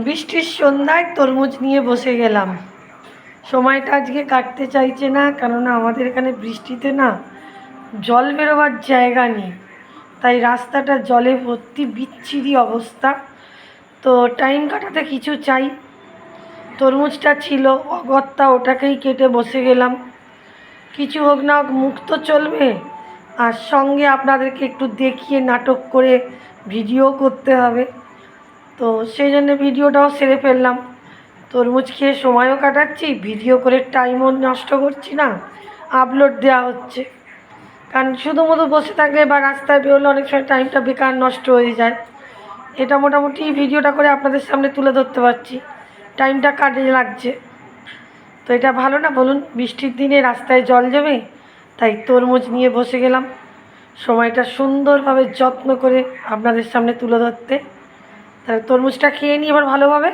বৃষ্টির সন্ধ্যায় তরমুজ নিয়ে বসে গেলাম। সময়টা আজকে কাটতে চাইছে না, কেননা আমাদের এখানে বৃষ্টিতে না জল বেরোবার জায়গা নেই, তাই রাস্তাটা জলে ভর্তি, বিচ্ছিরি অবস্থা। তো টাইম কাটাতে কিছু চাই। তরমুজটা ছিল অগত্যা, ওটাকেই কেটে বসে গেলাম। কিছু হোক না হোক, মুখ তো চলবে, আর সঙ্গে আপনাদেরকে একটু দেখিয়ে নাটক করে ভিডিও করতে হবে। তো সেই জন্য ভিডিওটাও সেরে ফেললাম। তরমুজ খেয়ে সময়ও কাটাচ্ছি, ভিডিও করে টাইমও নষ্ট করছি না, আপলোড দেওয়া হচ্ছে। কারণ শুধুমধু বসে থাকলে বা রাস্তায় বেরোলে অনেক সময় টাইমটা বেকার নষ্ট হয়ে যায়। এটা মোটামুটি ভিডিওটা করে আপনাদের সামনে তুলে ধরতে পারছি, টাইমটা কাজে লাগছে। তো এটা ভালো না বলুন? বৃষ্টির দিনে রাস্তায় জল জমে, তাই তরমুজ নিয়ে বসে গেলাম সময়টা সুন্দরভাবে যত্ন করে আপনাদের সামনে তুলে ধরতে। তাহলে তরমুজটা খেয়ে নিই এবার ভালোভাবে।